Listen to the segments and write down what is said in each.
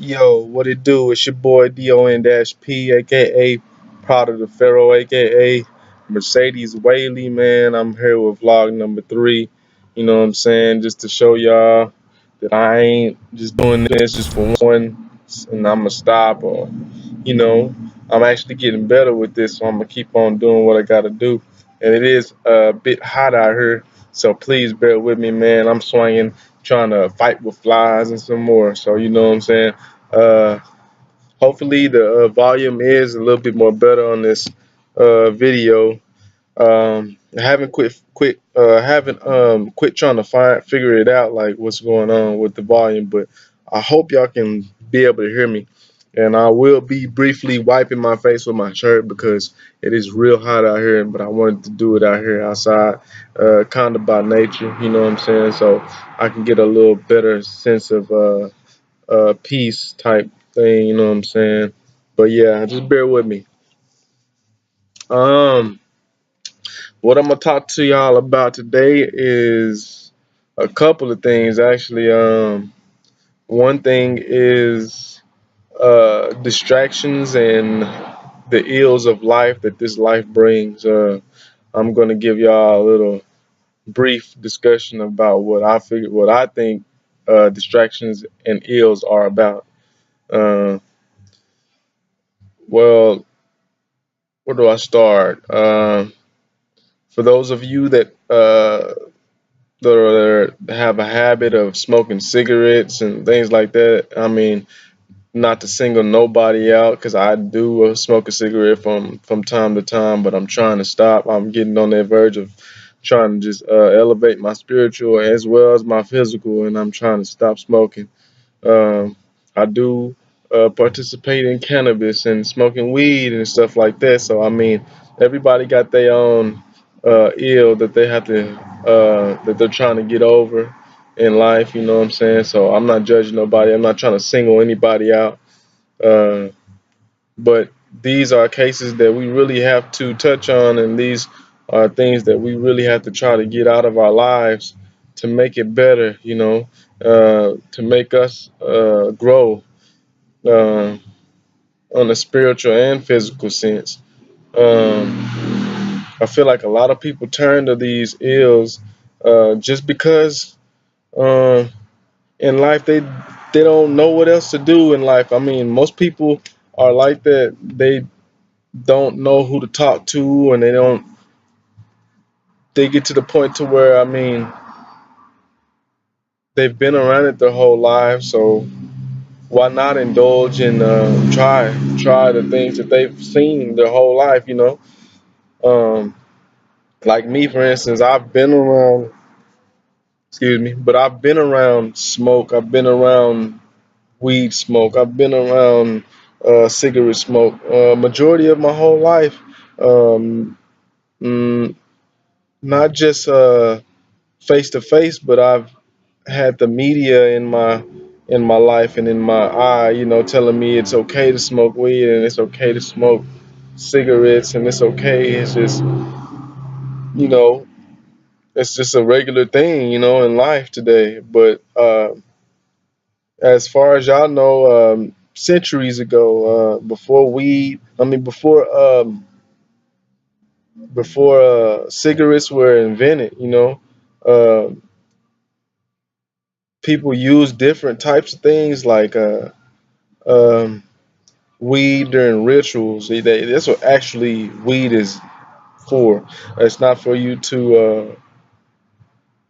Yo, what it do? It's your boy DON-P, aka Proud of the Pharaoh, aka Mercedes Whaley, man. I'm here with vlog number 3. You know what I'm saying? Just to show y'all that I ain't just doing this just for one and I'ma stop, or you know, I'm actually getting better with this, so I'm gonna keep on doing what I gotta do. And it is a bit hot out here, so please bear with me, man. I'm swinging, trying to fight with flies and some more. So you know what I'm saying. Uh, Hopefully the volume is a little bit more better on this video. I haven't quit trying to figure it out, like what's going on with the volume, but I hope y'all can be able to hear me. And I will be briefly wiping my face with my shirt because it is real hot out here, but I wanted to do it out here outside, kind of by nature, you know what I'm saying? So I can get a little better sense of peace type thing, you know what I'm saying? But yeah, just bear with me. Um, what I'm gonna talk to y'all about today is a couple of things actually. One thing is distractions and the ills of life that this life brings. I'm gonna give y'all a little brief discussion about what I think distractions and ills are about. Uh, well, where do I start? For those of you that have a habit of smoking cigarettes and things like that, I mean, not to single nobody out, because I do smoke a cigarette from time to time, but I'm trying to stop. I'm getting on that verge of trying to just elevate my spiritual as well as my physical, and I'm trying to stop smoking. I do participate in cannabis and smoking weed and stuff like that. So I mean, everybody got their own ill that they have to that they're trying to get over in life. You know what I'm saying? So I'm not judging nobody. I'm not trying to single anybody out. Uh, but these are cases that we really have to touch on, and these are things that we really have to try to get out of our lives to make it better, to make us grow uh, on a spiritual and physical sense. Um, I feel like a lot of people turn to these ills just because uh, in life they don't know what else to do in life. I mean, most people are like that. They don't know who to talk to, and they get to the point to where, I mean, they've been around it their whole life, so why not indulge and try the things that they've seen their whole life, um, like me, for instance. I've been around, excuse me, but I've been around smoke, I've been around weed smoke, I've been around cigarette smoke, majority of my whole life. um, mm, Not just face to face, but I've had the media in my life and in my eye, telling me it's okay to smoke weed and it's okay to smoke cigarettes and it's okay. It's just, you know, it's just a regular thing, in life today. But as far as y'all know, centuries ago, before weed, I mean, before cigarettes were invented, uh, people used different types of things like um, weed during rituals. That's what actually weed is for. It's not for you to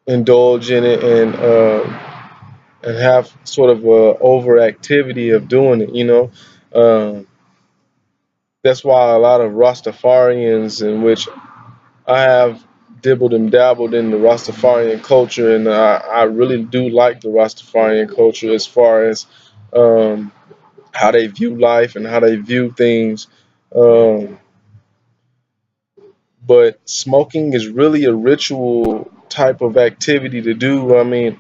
indulge in it and have sort of a overactivity of doing it. That's why a lot of Rastafarians, in which I have dibbled and dabbled in the Rastafarian culture, and I really do like the Rastafarian culture as far as um, how they view life and how they view things. Um, but smoking is really a ritual type of activity to do. I mean,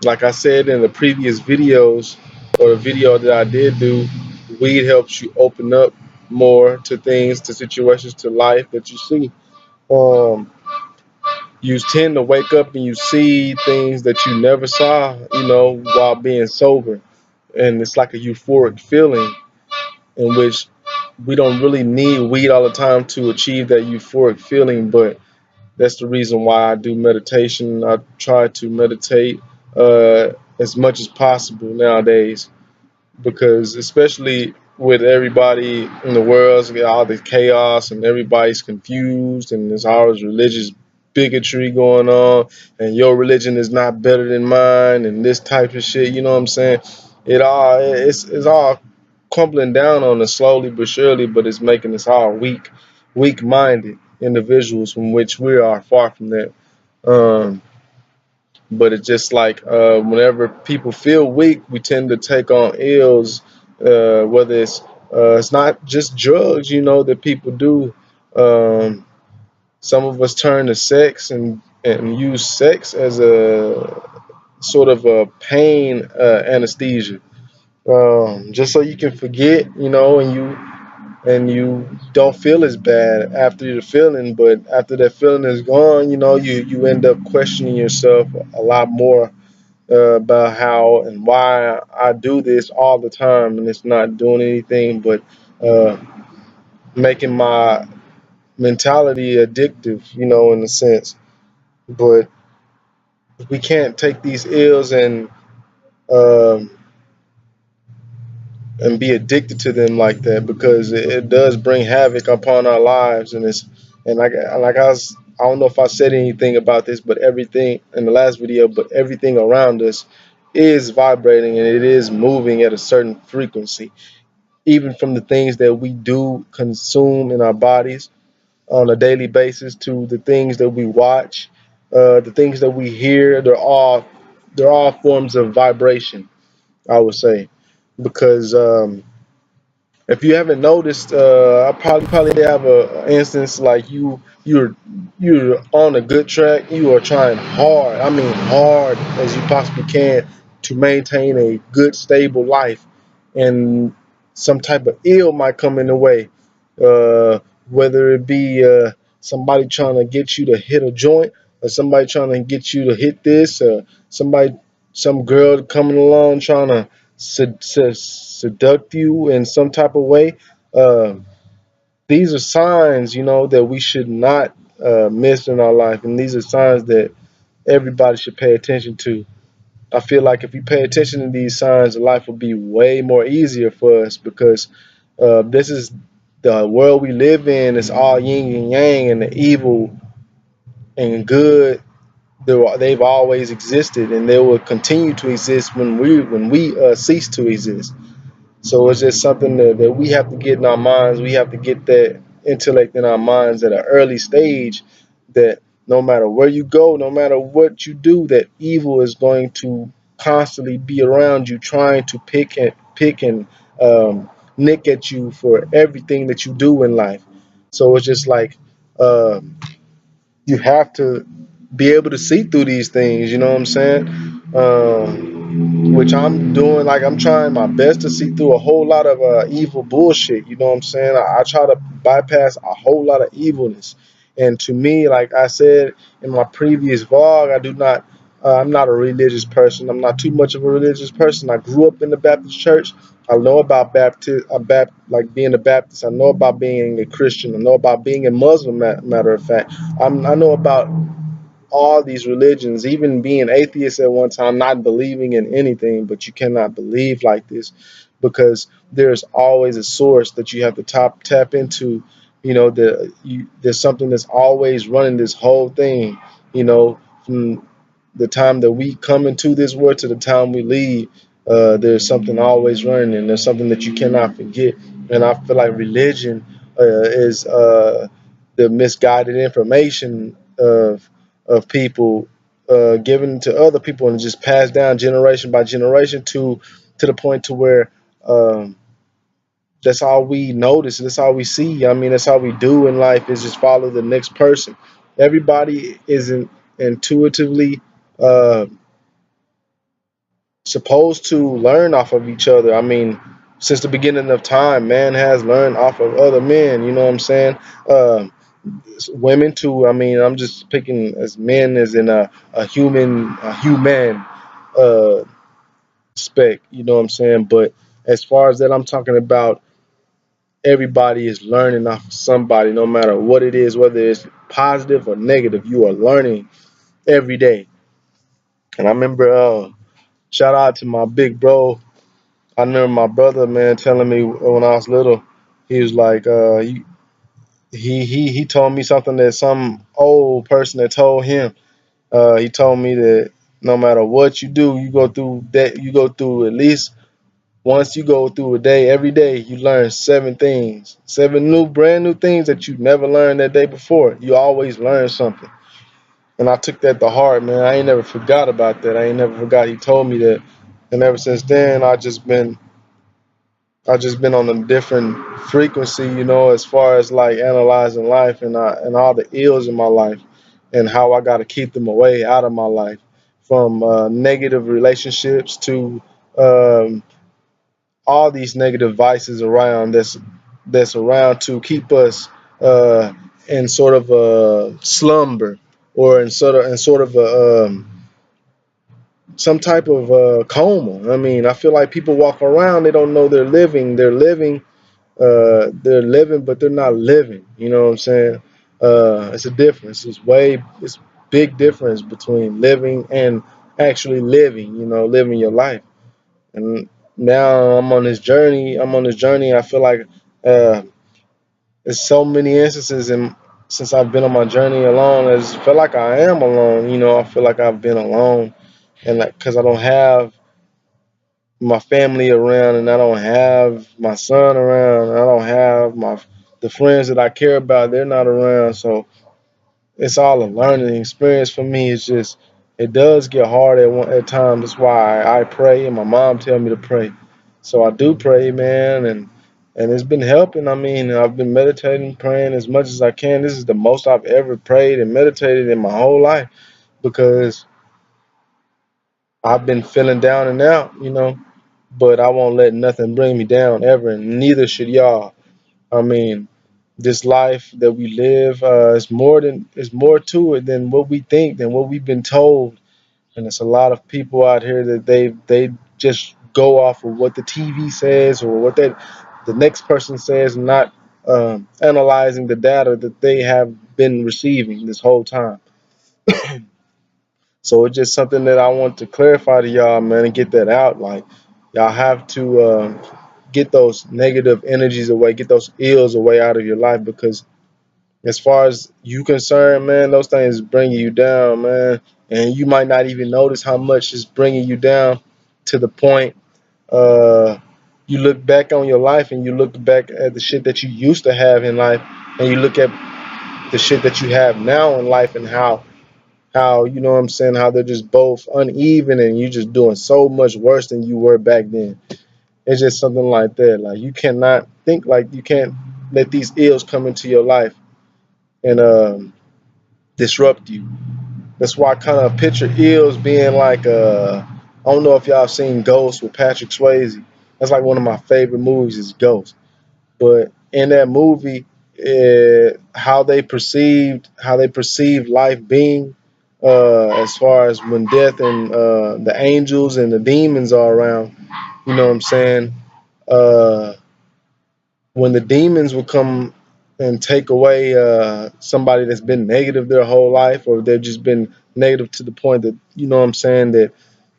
like I said in the previous videos, or the video that I did do, weed helps you open up more to things, to situations, to life that you see. Um, you tend to wake up and you see things that you never saw, while being sober. and it's like a euphoric feeling in which we don't really need weed all the time to achieve that euphoric feeling, but that's the reason why I do meditation. I try to meditate as much as possible nowadays, because especially with everybody in the world, so all the chaos and everybody's confused, and there's always religious bigotry going on, and your religion is not better than mine, and this type of shit. You know what I'm saying? It's all crumbling down on us slowly but surely, but it's making us all weak-minded individuals, from which we are far from that. Um, but it's just like whenever people feel weak, we tend to take on ills, whether it's not just drugs, that people do. Um, some of us turn to sex and use sex as a sort of a pain anesthesia, just so you can forget, and you don't feel as bad after the feeling. But after that feeling is gone, you end up questioning yourself a lot more about how and why I do this all the time, and it's not doing anything but uh, making my mentality addictive, in a sense. But we can't take these ills um, and be addicted to them like that, because it does bring havoc upon our lives. And like I don't know if I said anything about this, but everything in the last video, but everything around us is vibrating, and it is moving at a certain frequency, even from the things that we do consume in our bodies on a daily basis to the things that we watch, the things that we hear. They're all forms of vibration, I would say, because if you haven't noticed, I probably have a instance like you're on a good track. You are trying hard, I mean hard as you possibly can, to maintain a good stable life, and some type of ill might come in the way, uh, whether it be somebody trying to get you to hit a joint, or somebody trying to get you to hit this, some girl coming along trying to seduct you in some type of way. Uh, these are signs, that we should not miss in our life, and these are signs that everybody should pay attention to. I feel like if we pay attention to these signs, life will be way more easier for us, because this is the world we live in. It's all yin and yang, and the evil and good. They've always existed, and they will continue to exist when we cease to exist. So it's just something that we have to get in our minds. We have to get that intellect in our minds at an early stage, that no matter where you go, no matter what you do, that evil is going to constantly be around you, trying to pick and nick at you for everything that you do in life. So it's just like you have to be able to see through these things. You know what I'm saying? Which I'm doing. Like, I'm trying my best to see through a whole lot of evil bullshit. You know what I'm saying? I try to bypass a whole lot of evilness. And to me, like I said in my previous vlog, I do not. I'm not a religious person. I'm not too much of a religious person. I grew up in the Baptist church. I know about like being a Baptist. I know about being a Christian. I know about being a Muslim. Matter of fact, I know about all these religions, even being atheist at one time, not believing in anything. But you cannot believe like this, because there's always a source that you have to tap into. There's something that's always running this whole thing. From the time that we come into this world to the time we leave, there's something always running, and there's something that you cannot forget. And I feel like religion is the misguided information of people, given to other people, and just passed down generation by generation to the point to where that's all we notice, that's all we see. I mean, that's all we do in life, is just follow the next person. Everybody isn't intuitively uh, supposed to learn off of each other. I mean, since the beginning of time, man has learned off of other men. You know what I'm saying? Women too. I mean, I'm just picking as men as in a human, a human. Uh, spec, you know what I'm saying? But as far as that, I'm talking about everybody is learning off of somebody, no matter what it is, whether it's positive or negative, you are learning every day. And I remember, shout out to my big bro. I remember my brother, man, telling me when I was little, he was like, he told me something that some old person had told him. He told me that no matter what you do, you go through that, you go through at least once you go through a day, every day you learn seven things, seven new, brand new things that you never learned that day before. You always learn something. And I took that to heart, man. I ain't never forgot about that. I ain't never forgot he told me that. And ever since then, I just been on a different frequency, as far as like analyzing life and all the ills in my life and how I got to keep them away out of my life, from negative relationships to um, all these negative vices around that's around to keep us uh, in sort of a slumber, or in sort of a some type of coma. I mean, I feel like people walk around, they don't know they're living. They're living, but they're not living. You know what I'm saying? It's a difference. It's big difference between living and actually living. Living your life. And now I'm on this journey. I feel like uh, there's so many instances, and since I've been on my journey alone, I just feel like I am alone. I feel like I've been alone, and like because I don't have my family around, and I don't have my son around, and I don't have the friends that I care about. They're not around, so it's all a learning experience for me. It's just it does get hard at times. That's why I pray, and my mom tell me to pray, so I do pray, man, and it's been helping. I mean, I've been meditating, praying as much as I can. This is the most I've ever prayed and meditated in my whole life, because I've been feeling down and out, but I won't let nothing bring me down ever, and neither should y'all. I mean, this life that we live is more to it than what we think, than what we've been told. And it's a lot of people out here that they just go off of what the TV says or what the next person says, and not analyzing the data that they have been receiving this whole time. So it's just something that I want to clarify to y'all, man, and get that out. Like, y'all have to get those negative energies away, get those ills away out of your life, because as far as you concerned, man, those things bring you down, man, and you might not even notice how much it's bringing you down, to the point uh, you look back on your life and you look back at the shit that you used to have in life, and you look at the shit that you have now in life, and how you know what I'm saying, how they're just both uneven, and you're just doing so much worse than you were back then. It's just something like that. Like, you cannot think, like, you can't let these ills come into your life and disrupt you. That's why I kind of picture ills being like I don't know if y'all seen Ghost with Patrick Swayze. That's like one of my favorite movies is Ghost. But in that movie, how they perceived life being, as far as when death and the angels and the demons are around. You know what I'm saying? Uh, when the demons will come and take away somebody that's been negative their whole life, or they've just been negative to the point that, you know what I'm saying, that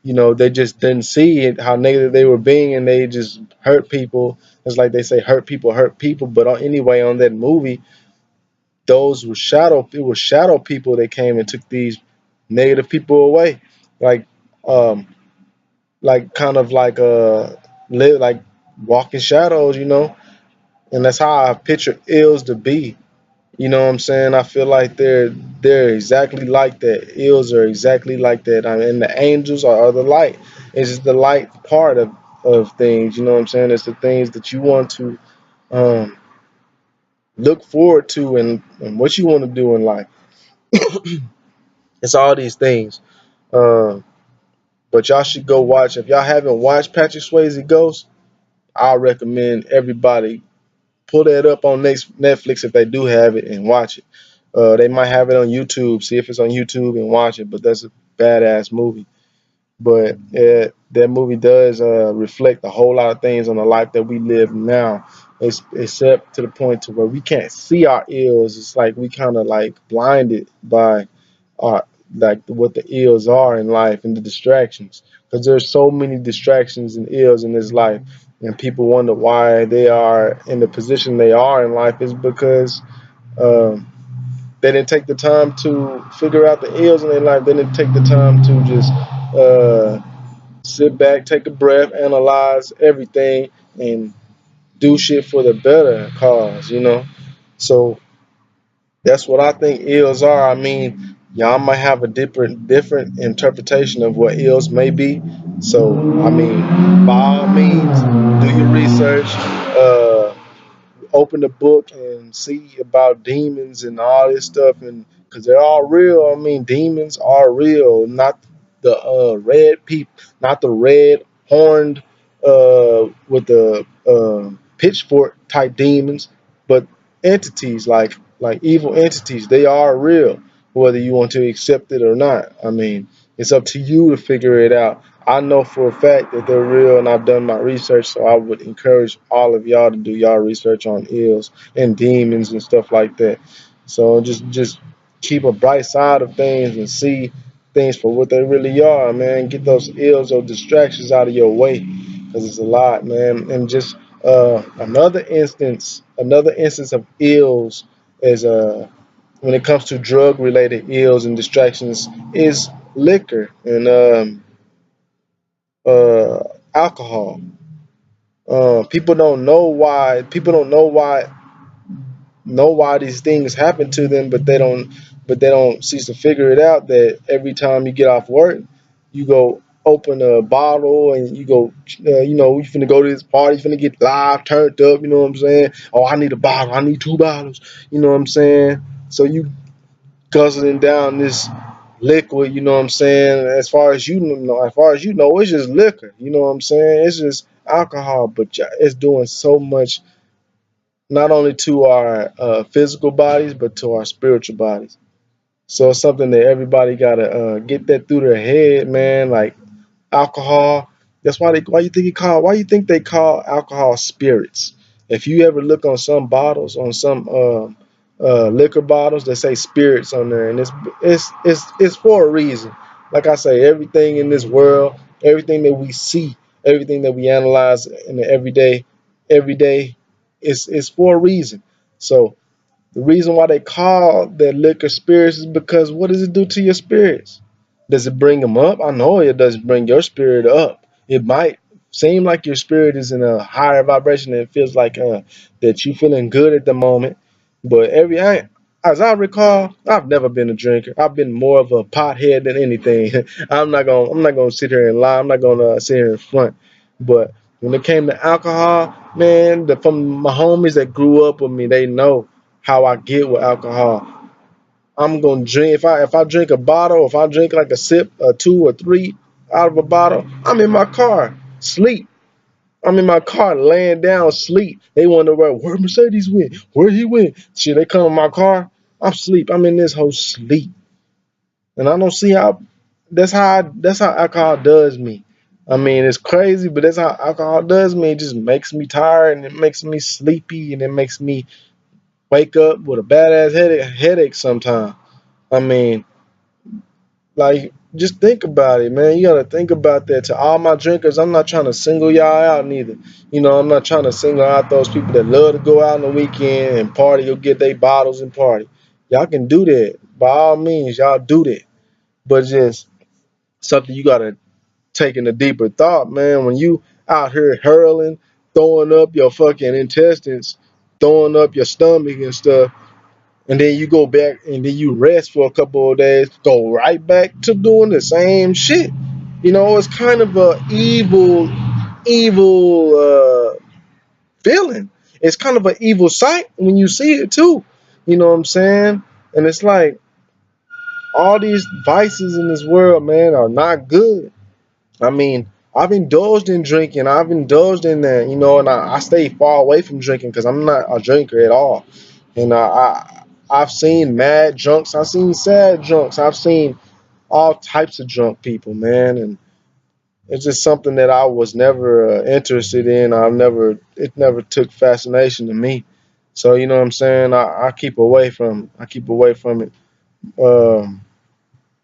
they just didn't see it, how negative they were being, and they just hurt people. It's like they say, hurt people. But anyway, on that movie, it was shadow people that came and took these negative people away, like um like kind of like live like walking shadows, and that's how I picture ills to be. You know what I'm saying? I feel like they're exactly like that. Ills are exactly like that. I mean, and the angels are the light. It's just the light part of things. You know what I'm saying? It's the things that you want to um, look forward to, and what you want to do in life. It's all these things. Um, but y'all should go watch. If y'all haven't watched Patrick Swayze Ghost, I recommend everybody pull that up on next Netflix if they do have it, and watch it. They might have it on YouTube. See if it's on YouTube and watch it. But that's a badass movie. but that movie does reflect a whole lot of things on the life that we live now. Except to the point to where we can't see our ills. It's like we kind of like blinded by our like what the ills are in life and the distractions. Because there's so many distractions and ills in this life, and people wonder why they are in the position they are in life is because um, they didn't take the time to figure out the ills in their life. They didn't take the time to just sit back, take a breath, analyze everything, and do shit for the better cause. So that's what I think ills are. I mean, y'all might have a different interpretation of what ills may be. So I mean, by all means, do your research. Open the book and see about demons and all this stuff, and because they're all real. I mean, demons are real, not the red people, not the red horned with the pitchfork type demons, but entities like evil entities. They are real, whether you want to accept it or not. I mean, it's up to you to figure it out. I know for a fact that they're real, and I've done my research. So I would encourage all of y'all to do y'all research on ills and demons and stuff like that. So just keep a bright side of things and see things for what they really are, man. Get those ills or distractions out of your way, because it's a lot, man. And just another instance of ills is when it comes to drug related ills and distractions is liquor and uh, alcohol. People don't know why. People don't know why these things happen to them, but they don't cease to figure it out. That every time you get off work, you go open a bottle and you go, you finna go to this party, you finna get live turned up. You know what I'm saying? Oh, I need a bottle. I need two bottles. You know what I'm saying? So you guzzling down this liquid, you know what I'm saying? As far as you know, it's just liquor, you know what I'm saying? It's just alcohol, but it's doing so much not only to our physical bodies, but to our spiritual bodies. So it's something that everybody gotta get that through their head, man. Like alcohol. That's why you think they call alcohol spirits. If you ever look on some bottles, on some liquor bottles that say spirits on there, and it's for a reason. Like I say, everything in this world, everything that we see, everything that we analyze in the everyday, is for a reason. So the reason why they call that liquor spirits is because what does it do to your spirits? Does it bring them up? I know it doesn't bring your spirit up. It might seem like your spirit is in a higher vibration and it feels like that you feeling good at the moment. But as I recall, I've never been a drinker. I've been more of a pothead than anything. I'm not gonna sit here and lie. I'm not gonna sit here in front. But when it came to alcohol, man, from my homies that grew up with me, they know how I get with alcohol. I'm gonna drink if I drink a bottle, if I drink like a sip, two or three out of a bottle, I'm in my car, sleep. I'm in my car, laying down, sleep. They wonder where Mercedes went, where he went. Shit, they come in my car, I'm sleep. I'm in this whole sleep, and I don't see how. That's how alcohol does me. I mean, it's crazy, but that's how alcohol does me. It just makes me tired, and it makes me sleepy, and it makes me wake up with a badass headache sometimes. I mean, like, just think about it, man. You gotta think about that. To all my drinkers, I'm not trying to single y'all out neither. I'm not trying to single out those people that love to go out on the weekend and party. You'll get their bottles and party. Y'all can do that. By all means, y'all do that. But just something you gotta take in a deeper thought, man. When you out here hurling, throwing up your fucking intestines, throwing up your stomach and stuff, and then you go back and then you rest for a couple of days, go right back to doing the same shit. It's kind of a evil feeling. It's kind of an evil sight when you see it too. You know what I'm saying? And it's like all these vices in this world, man, are not good. I mean, I've indulged in drinking. I've indulged in that, and I stay far away from drinking because I'm not a drinker at all. And I've seen mad drunks. I've seen sad drunks. I've seen all types of drunk people, man. And It's just something that I was never interested in. It never took fascination to me. So you know what I'm saying. I keep away from it. Um,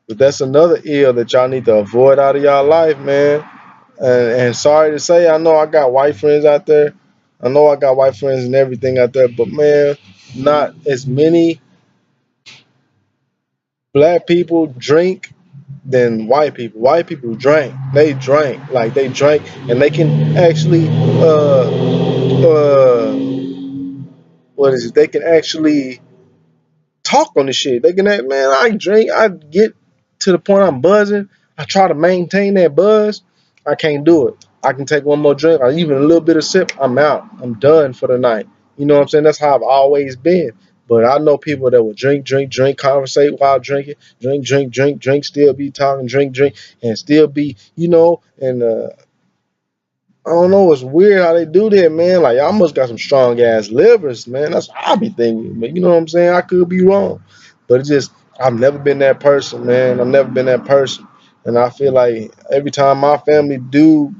but that's another ill that y'all need to avoid out of y'all life, man. And sorry to say, I know I got white friends out there. I know I got white friends and everything out there, but man, not as many black people drink than white people. White people drank. They drank. Like they drank and they can actually what is it? They can actually talk on the shit. They can act, man, I drink, I get to the point I'm buzzing. I try to maintain that buzz. I can't do it. I can take one more drink or even a little bit of sip. I'm out. I'm done for the night. You know what I'm saying? That's how I've always been. But I know people that will drink, drink, drink, conversate while drinking, drink, drink, drink, drink, still be talking, drink, drink, and still be, and I don't know. It's weird how they do that, man. Like, y'all must got some strong ass livers, man. That's what I be thinking. But you know what I'm saying? I could be wrong. But it's just, I've never been that person, man. I've never been that person. And I feel like every time my family did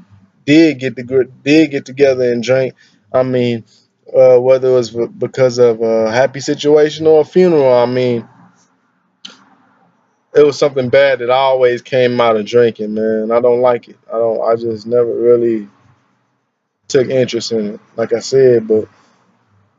get together and drink, I mean, whether it was because of a happy situation or a funeral, I mean, it was something bad that always came out of drinking, man. I don't like it. I just never really took interest in it, like I said, but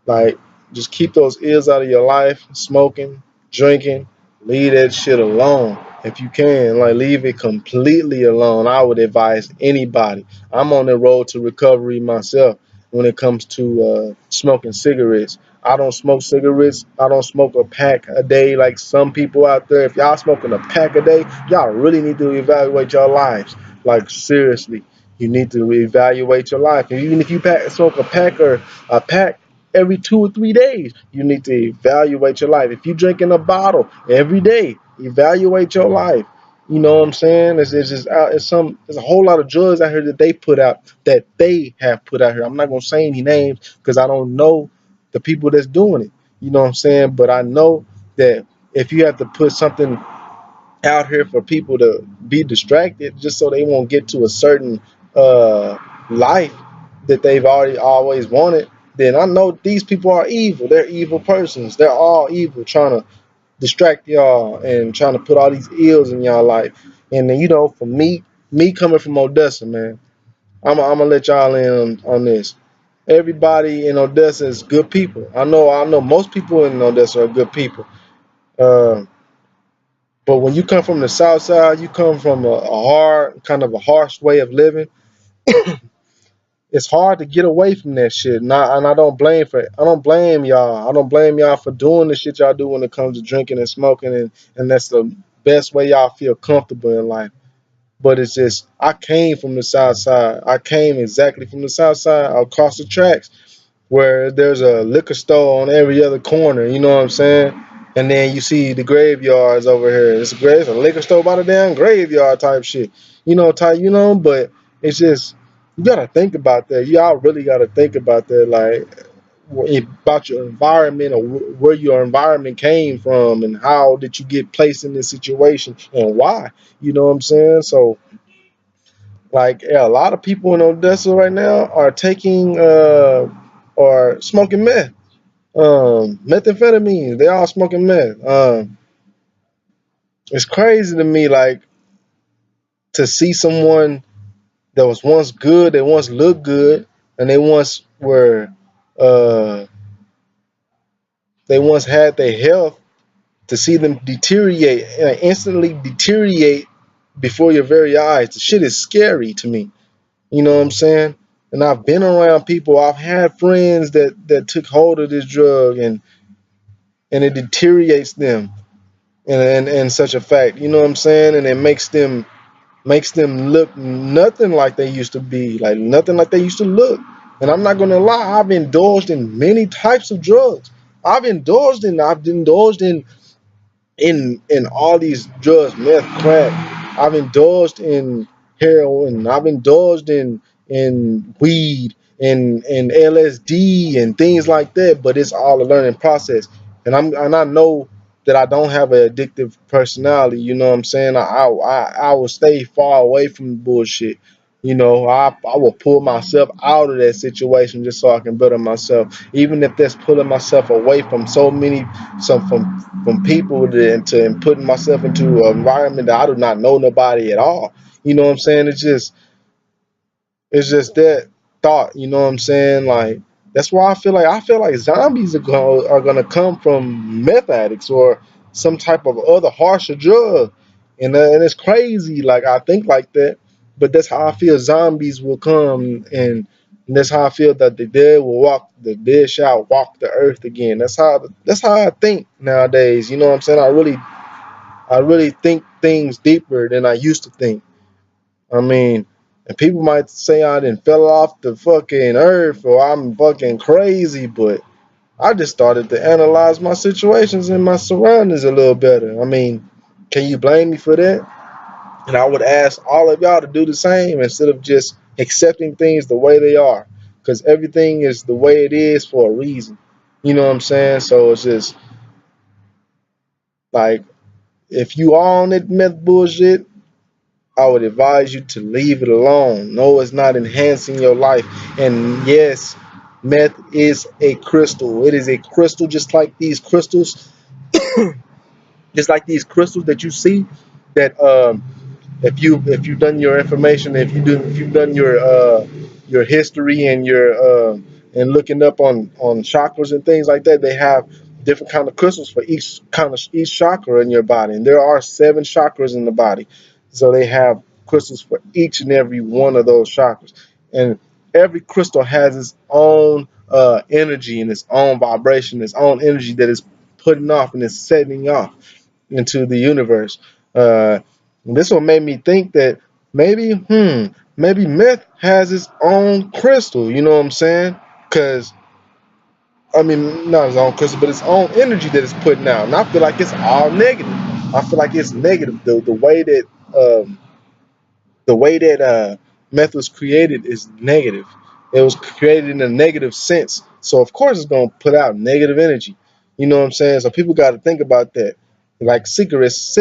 like just keep those ills out of your life, smoking, drinking, leave that shit alone. If you can, like leave it completely alone. I would advise anybody. I'm on the road to recovery myself when it comes to smoking cigarettes. I don't smoke cigarettes. I don't smoke a pack a day like some people out there. If y'all smoking a pack a day, y'all really need to evaluate your lives. Like seriously, you need to evaluate your life. And even if you smoke a pack every 2 or 3 days, you need to evaluate your life. If you're drinking a bottle every day, evaluate your life. You know what I'm saying? It's just out. There's a whole lot of drugs out here that they have put out here. I'm not gonna say any names because I don't know the people that's doing it. You know what I'm saying? But I know that if you have to put something out here for people to be distracted just so they won't get to a certain uh, life that they've already always wanted, then I know these people are evil. They're evil persons. They're all evil, trying to distract y'all and trying to put all these ills in y'all life. And then, for me coming from Odessa, man, I'm gonna let y'all in on this. Everybody in Odessa is good people. I know most people in Odessa are good people. Uh, but when you come from the South Side, you come from a hard, kind of a harsh way of living. It's hard to get away from that shit. And I don't blame y'all. I don't blame y'all for doing the shit y'all do when it comes to drinking and smoking, and that's the best way y'all feel comfortable in life. But it's just I came from the South Side. I came exactly from the South Side across the tracks where there's a liquor store on every other corner. You know what I'm saying? And then you see the graveyards over here. It's a liquor store by the damn graveyard type shit. But it's just you gotta think about that. Y'all really gotta think about that, like about your environment or where your environment came from and how did you get placed in this situation and why. You know what I'm saying? So like yeah, a lot of people in Odessa right now are taking or smoking meth, methamphetamine. They all smoking meth. It's crazy to me, like to see someone that was once good, they once looked good, and uh, they once had their health. To see them deteriorate, instantly deteriorate before your very eyes, the shit is scary to me. You know what I'm saying? And I've been around people. I've had friends that took hold of this drug and it deteriorates them and such a fact. You know what I'm saying? And it makes them look nothing like they used to be, like nothing like they used to look. And I'm not gonna lie, I've indulged in many types of drugs. I've indulged in all these drugs, meth, crack. I've indulged in heroin. I've indulged in weed and LSD and things like that. But it's all a learning process. And I know that I don't have an addictive personality. You know what I'm saying? I will stay far away from the bullshit. You know, I will pull myself out of that situation just so I can better myself. Even if that's pulling myself away from so many, some from people and putting myself into an environment that I do not know nobody at all. You know what I'm saying? It's just that thought, you know what I'm saying? Like that's why I feel like zombies are gonna come from meth addicts or some type of other harsher drug, and it's crazy. Like I think like that, but that's how I feel zombies will come, and that's how I feel that the dead shall walk the earth again. That's how I think nowadays. You know what I'm saying? I really think things deeper than I used to think. I mean, and people might say I didn't fell off the fucking earth or I'm fucking crazy, but I just started to analyze my situations and my surroundings a little better. I mean, can you blame me for that? And I would ask all of y'all to do the same instead of just accepting things the way they are, because everything is the way it is for a reason. You know what I'm saying? So it's just like if you are on that meth bullshit, I would advise you to leave it alone. No, it's not enhancing your life. And yes, meth is a crystal. It is a crystal just like these crystals that you see that if you've done your information, if you've done your history and your and looking up on chakras and things like that, they have different kind of crystals for each chakra in your body, and there are 7 chakras in the body, so they have crystals for each and every one of those chakras, and every crystal has its own energy and its own vibration, its own energy that is putting off and is setting off into the universe. Uh, this one made me think that maybe meth has its own crystal. You know what I'm saying? Because I mean, not its own crystal, but its own energy that it's putting out. And I feel like it's all negative. I feel like it's negative. Um, the way that meth was created is negative. It was created in a negative sense, so of course it's gonna put out negative energy. You know what I'm saying? So people got to think about that. Like cigarettes.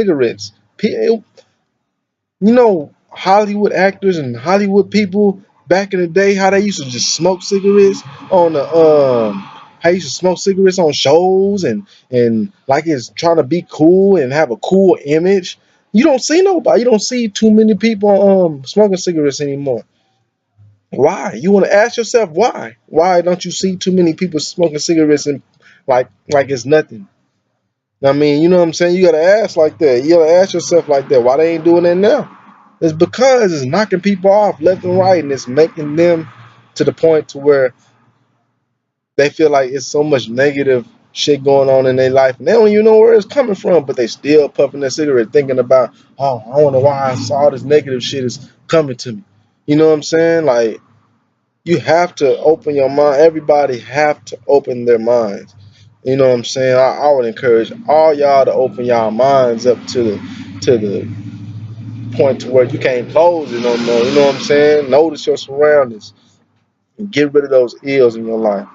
Hollywood actors and Hollywood people back in the day, how they used to just smoke cigarettes on the how you used to smoke cigarettes on shows and like it's trying to be cool and have a cool image. You don't see too many people smoking cigarettes anymore. Why? You want to ask yourself why? Why don't you see too many people smoking cigarettes and like it's nothing? I mean, you know what I'm saying? You gotta ask like that. You gotta ask yourself like that. Why they ain't doing that now? It's because it's knocking people off left and right, and it's making them to the point to where they feel like it's so much negative shit going on in their life, and they don't even know where it's coming from, but they still puffing their cigarette, thinking about, oh, I wonder why all this negative shit is coming to me. You know what I'm saying? Like you have to open your mind. Everybody have to open their minds. You know what I'm saying? I would encourage all y'all to open y'all minds up to the point to where you can't close it no more. You know what I'm saying? Notice your surroundings and get rid of those ills in your life.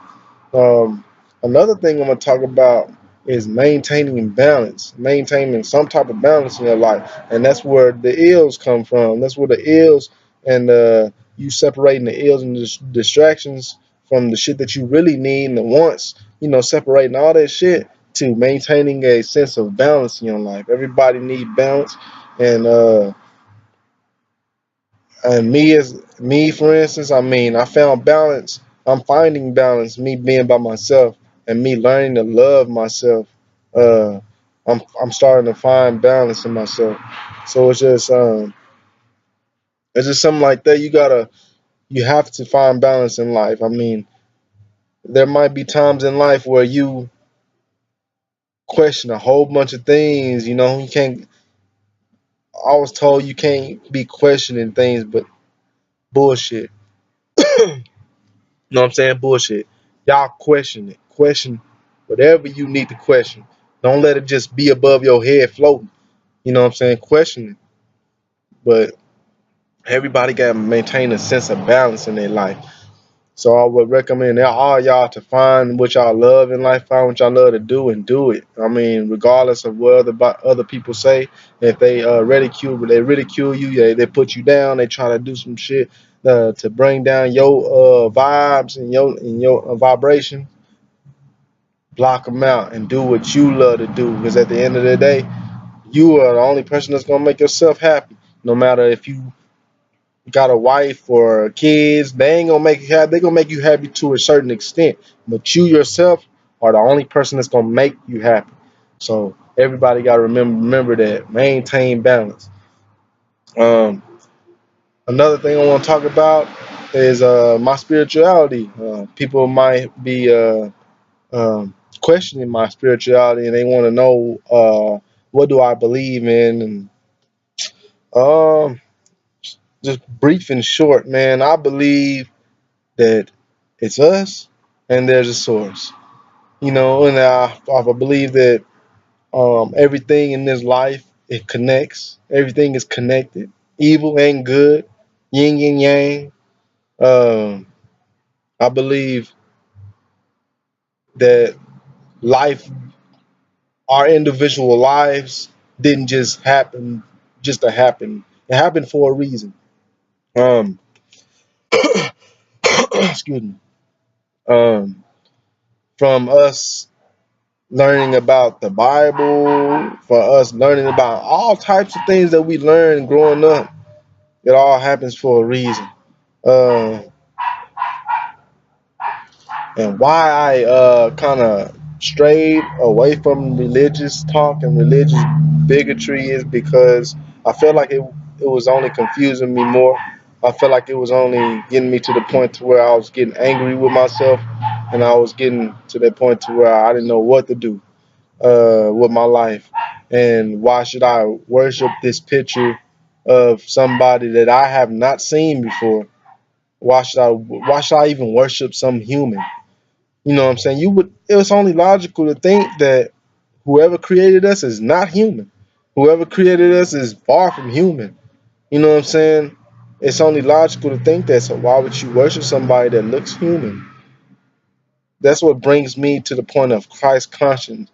Um, Another thing I'm gonna talk about is maintaining balance, maintaining some type of balance in your life, and that's where the ills come from. That's where the ills and you separating the ills and distractions from the shit that you really need and the wants. You know, separating all that shit to maintaining a sense of balance in your life. Everybody need balance, and me, for instance, I mean, I found balance. I'm finding balance. Me being by myself and me learning to love myself. Uh, I'm starting to find balance in myself. So it's just something like that. You have to find balance in life. I mean, there might be times in life where you question a whole bunch of things. You know, you can't. I was told you can't be questioning things, but bullshit. You know what I'm saying? Bullshit. Y'all question it. Question whatever you need to question. Don't let it just be above your head floating. You know what I'm saying? Question it. But everybody got to maintain a sense of balance in their life. So I would recommend all y'all to find what y'all love in life, find what y'all love to do, and do it. I mean, regardless of what other people say, if they ridicule you, they put you down, they try to do some shit to bring down your vibes and your vibration. Block them out and do what you love to do. Because at the end of the day, you are the only person that's gonna make yourself happy. No matter if you got a wife or kids, they ain't gonna make you happy. They gonna make you happy to a certain extent, but you yourself are the only person that's gonna make you happy. So everybody gotta remember that. Maintain balance. Um, Another thing I want to talk about is my spirituality. People might be questioning my spirituality, and they want to know what do I believe in. And um, just brief and short, man, I believe that it's us and there's a source. And I believe that everything in this life, it connects. Everything is connected, evil and good, yin and yang. Um, I believe that life, our individual lives, didn't just happen just to happen. It happened for a reason. Um, excuse me. Um, from us learning about the Bible, for us learning about all types of things that we learn growing up. It all happens for a reason. Uh, and why I kind of strayed away from religious talk and religious bigotry is because I felt like it was only confusing me more. I felt like it was only getting me to the point to where I was getting angry with myself, and I was getting to that point to where I didn't know what to do with my life. And why should I worship this picture of somebody that I have not seen before? Why should I even worship some human? You know what I'm saying? It was only logical to think that whoever created us is not human. Whoever created us is far from human. You know what I'm saying? It's only logical to think that. So why would you worship somebody that looks human? That's what brings me to the point of Christ consciousness.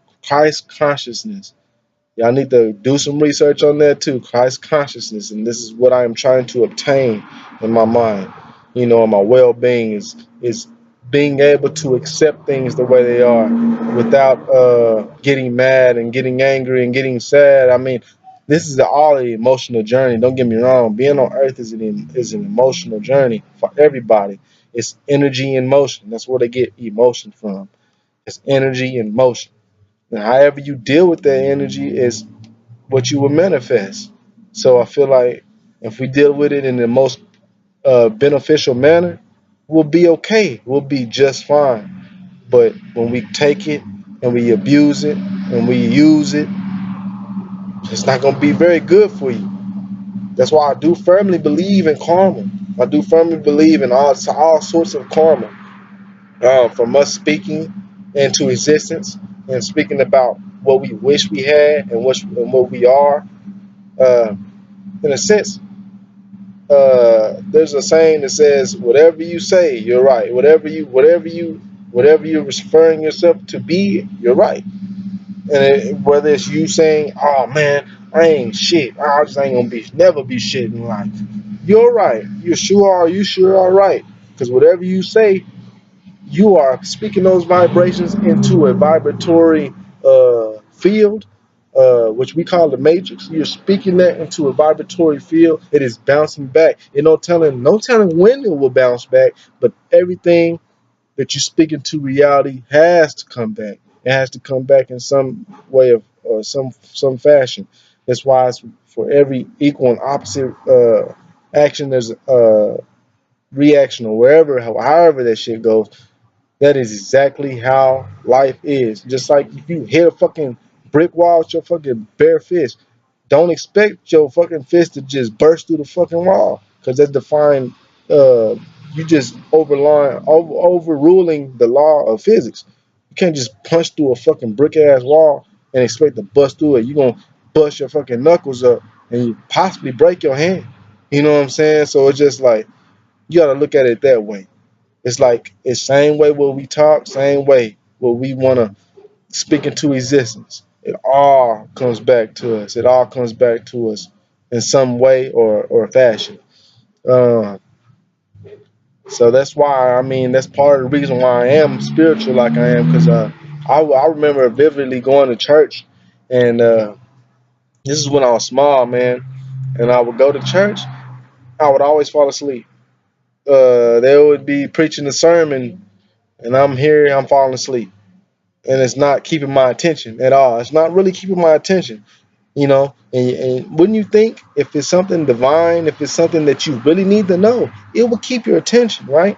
Y'all need to do some research on that too, Christ consciousness, and this is what I am trying to obtain in my mind. My well-being is being able to accept things the way they are without getting mad and getting angry and getting sad. I mean, this is all an emotional journey. Don't get me wrong. Being on Earth is an emotional journey for everybody. It's energy and motion. That's where they get emotion from. It's energy and motion. And however you deal with that energy is what you will manifest. So I feel like if we deal with it in the most beneficial manner, we'll be okay. We'll be just fine. But when we take it and we abuse it and we use it, it's not going to be very good for you. That's why I do firmly believe in karma. I do firmly believe in all sorts of karma. From us speaking into existence and speaking about what we wish we had and what we are. Uh, in a sense, there's a saying that says, "Whatever you say, you're right. Whatever you're referring yourself to be, you're right." And whether it's you saying, "Oh man, I ain't shit. I just ain't gonna never be shit in life," you're right. You sure are right. Because whatever you say, you are speaking those vibrations into a vibratory field, which we call the matrix. You're speaking that into a vibratory field. It is bouncing back. No telling when it will bounce back, but everything that you speak into reality has to come back. It has to come back in some way of or some fashion. That's why it's for every equal and opposite action, there's a reaction, or however that shit goes. That is exactly how life is. Just like if you hit a fucking brick wall with your fucking bare fist, don't expect your fucking fist to just burst through the fucking wall, because that's define you just overruling the law of physics. You can't just punch through a fucking brick ass wall and expect to bust through it. You're gonna bust your fucking knuckles up and you possibly break your hand. You know what I'm saying? So it's just like you gotta look at it that way. It's like it's same way what we talk, same way what we want to speak into existence. It all comes back to us. It all comes back to us in some way or fashion. Uh, so that's why, I mean, that's part of the reason why I am spiritual like I am, because I remember vividly going to church, and this is when I was small, man, and I would go to church. I would always fall asleep. They would be preaching the sermon, and I'm here, I'm falling asleep, and it's not keeping my attention at all. It's not really keeping my attention, you know. And wouldn't you think if it's something divine, if it's something that you really need to know, it will keep your attention, right?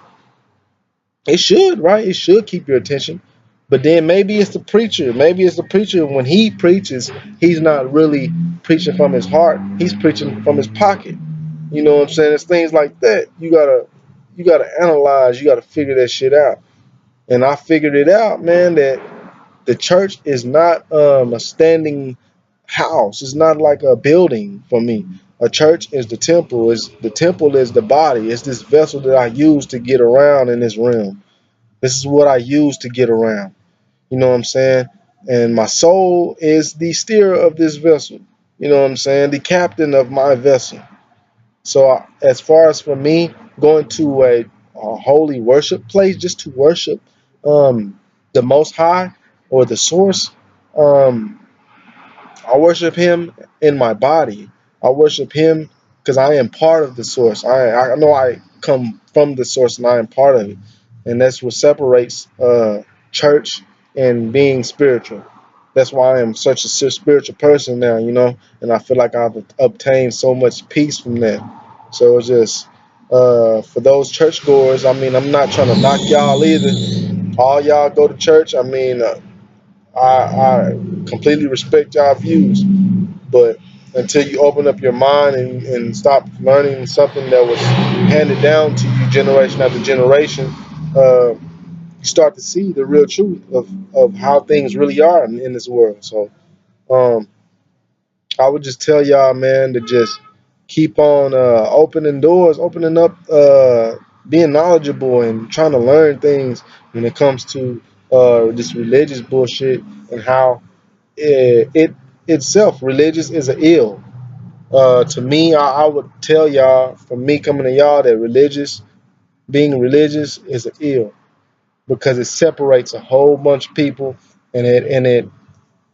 It should, right? It should keep your attention. But then maybe it's the preacher. Maybe it's the preacher when he preaches, he's not really preaching from his heart. He's preaching from his pocket. You know what I'm saying? It's things like that. You gotta analyze. You gotta figure that shit out. And I figured it out, man. That the church is not a standing house. It's not like a building for me. A church is the temple. Is the temple is the body. It's this vessel that I use to get around in this realm. This is what I use to get around. You know what I'm saying? And my soul is the steerer of this vessel. You know what I'm saying? The captain of my vessel. So as far as for me going to a holy worship place just to worship the Most High or the Source, um, I worship Him in my body. I worship Him because I am part of the Source. I know I come from the Source and I am part of it, and that's what separates church and being spiritual. That's why I am such a spiritual person now, you know, and I feel like I've obtained so much peace from that. So it's just for those churchgoers. I mean, I'm not trying to knock y'all either. All y'all go to church. I mean, I completely respect y'all views, but until you open up your mind and stop learning something that was handed down to you generation after generation, you start to see the real truth of how things really are in this world. So um, I would just tell y'all, man, to just keep on opening doors, opening up, being knowledgeable and trying to learn things when it comes to this religious bullshit and how it itself, religious is an ill. To me, I would tell y'all, from me coming to y'all, that being religious is an ill because it separates a whole bunch of people, and it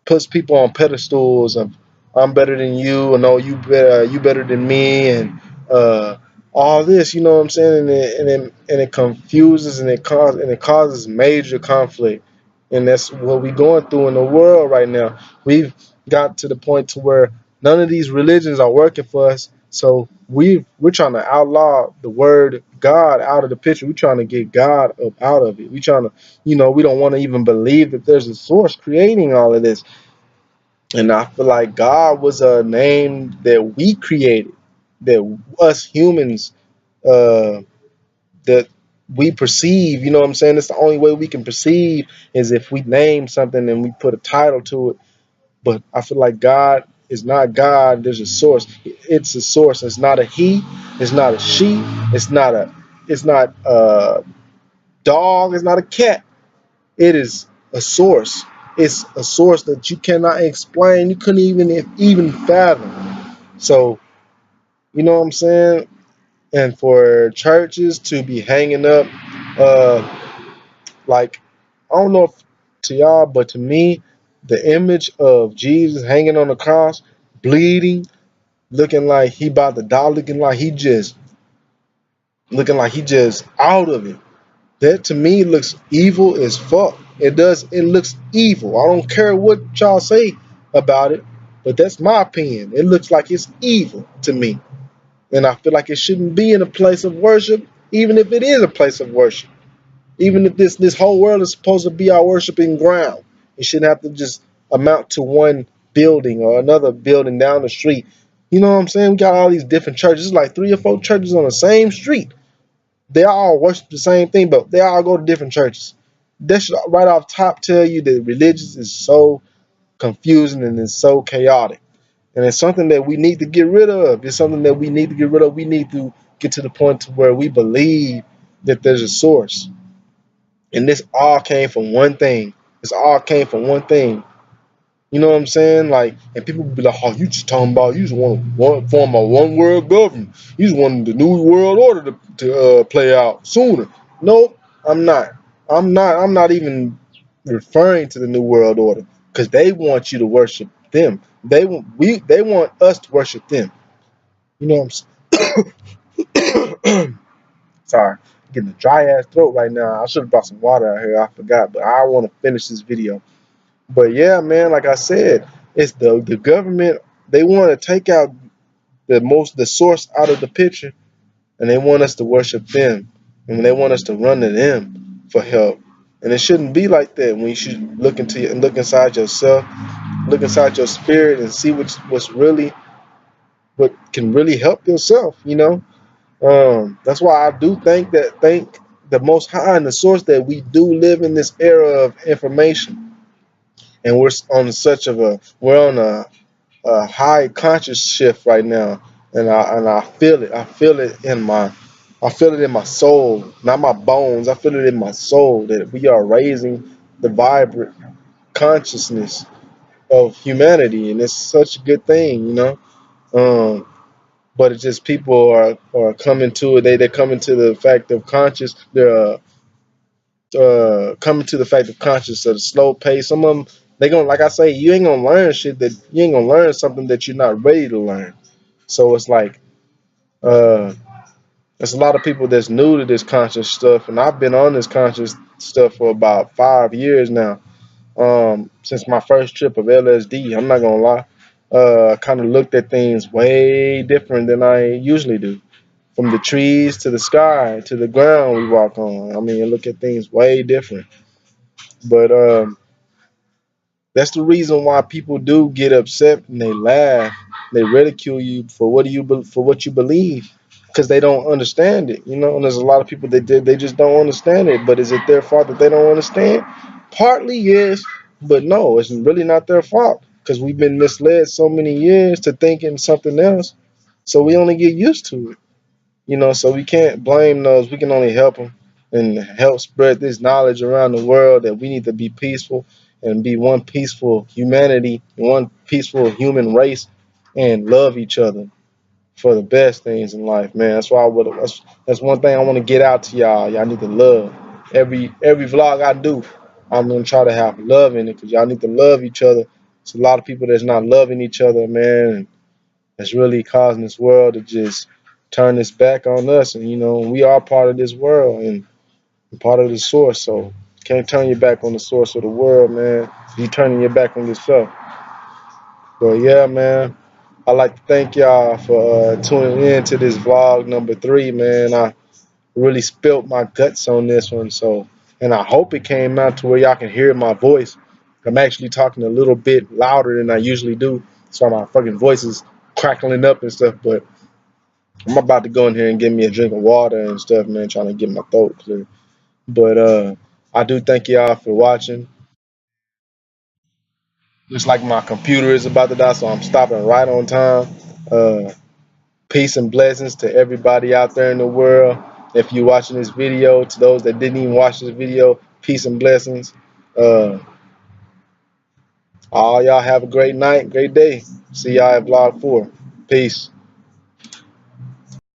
puts people on pedestals of I'm better than you, or no, you better than me, and uh, all this. You know what I'm saying? And it confuses and it causes major conflict, and that's what we're going through in the world right now. We've got to the point to where none of these religions are working for us, so we're trying to outlaw the word God out of the picture. We're trying to get God up out of it. We're trying to, we don't want to even believe that there's a source creating all of this. And I feel like God was a name that we created, that us humans, uh, that we perceive. You know what I'm saying? It's the only way we can perceive is if we name something and we put a title to it. But I feel like God is not God. There's a source. It's a source. It's not a he. It's not a she. It's not a dog. It's not a cat. It is a source. It's a source that you cannot explain. You couldn't even fathom. So, you know what I'm saying? And for churches to be hanging up, uh, like, I don't know if to y'all, but to me, the image of Jesus hanging on the cross, bleeding, looking like he about to die, looking like he just out of it. That to me looks evil as fuck. It does. It looks evil. I don't care what y'all say about it, but that's my opinion. It looks like it's evil to me, and I feel like it shouldn't be in a place of worship, even if it is a place of worship. Even if this whole world is supposed to be our worshiping ground, it shouldn't have to just amount to one building or another building down the street. You know what I'm saying? We got all these different churches, like 3 or 4 churches on the same street. They all worship the same thing, but they all go to different churches. That should right off top tell you that religion is so confusing and it's so chaotic. And it's something that we need to get rid of. It's something that we need to get rid of. We need to get to the point to where we believe. that there's a source, and this all came from one thing. This all came from one thing. You know what I'm saying? Like, and people be like, "Oh, you just talking about you just want to form a one world government. You just want the new world order to play out sooner." Nope, I'm not. I'm not even referring to the new world order because they want you to worship them. They want us to worship them. You know what I'm sorry, I'm getting a dry ass throat right now. I should have brought some water out here. I forgot, but I want to finish this video. But yeah, man, like I said, it's the government. They want to take out the source out of the picture, and they want us to worship them, and they want us to run to them for help. And it shouldn't be like that. When you should look into and look inside yourself, look inside your spirit, and see what's really what can really help yourself. You know, that's why I do thank the Most High and the Source that we do live in this era of information, and we're on a high conscious shift right now, and I feel it. I feel it in my soul, not my bones. I feel it in my soul that we are raising the vibrant consciousness of humanity, and it's such a good thing, you know. Um, but it's just people are coming to it. They're coming to the fact of conscious. They're coming to the fact of conscious at a slow pace. Some of them, they gonna, like I say, you ain't gonna learn shit that you ain't gonna learn something that you're not ready to learn. So it's like uh there's a lot of people that's new to this conscious stuff, and I've been on this conscious stuff for about 5 years now. Since my first trip of LSD, I'm not gonna lie. I kind of looked at things way different than I usually do. From the trees to the sky to the ground we walk on. I mean, I look at things way different. But that's the reason why people do get upset and they laugh, they ridicule you for for what you believe, because they don't understand it. You know, and there's a lot of people that they just don't understand it. But is it their fault that they don't understand? Partly yes, but no, it's really not their fault because we've been misled so many years to thinking something else. So we only get used to it. You know, so we can't blame those. We can only help them and help spread this knowledge around the world that we need to be peaceful and be one peaceful humanity, one peaceful human race, and love each other for the best things in life, man. That's why that's one thing I want to get out to y'all. Y'all need to love. Every vlog I do, I'm gonna try to have love in it because y'all need to love each other. It's a lot of people that's not loving each other, man. That's really causing this world to just turn its back on us. And you know, we are part of this world and part of the source. So can't turn your back on the source of the world, man. You turning your back on yourself. But yeah, man. I'd like to thank y'all for tuning in to this vlog number 3, man. I really spilt my guts on this one, so and I hope it came out to where y'all can hear my voice. I'm actually talking a little bit louder than I usually do, so my fucking voice is crackling up and stuff. But I'm about to go in here and get me a drink of water and stuff, man, trying to get my throat clear. But I do thank y'all for watching. Looks like my computer is about to die, so I'm stopping right on time. Uh, Peace and blessings to everybody out there in the world. If you're watching this video, to those that didn't even watch this video, peace and blessings. Uh, all y'all have a great night, great day. See y'all at vlog 4. Peace.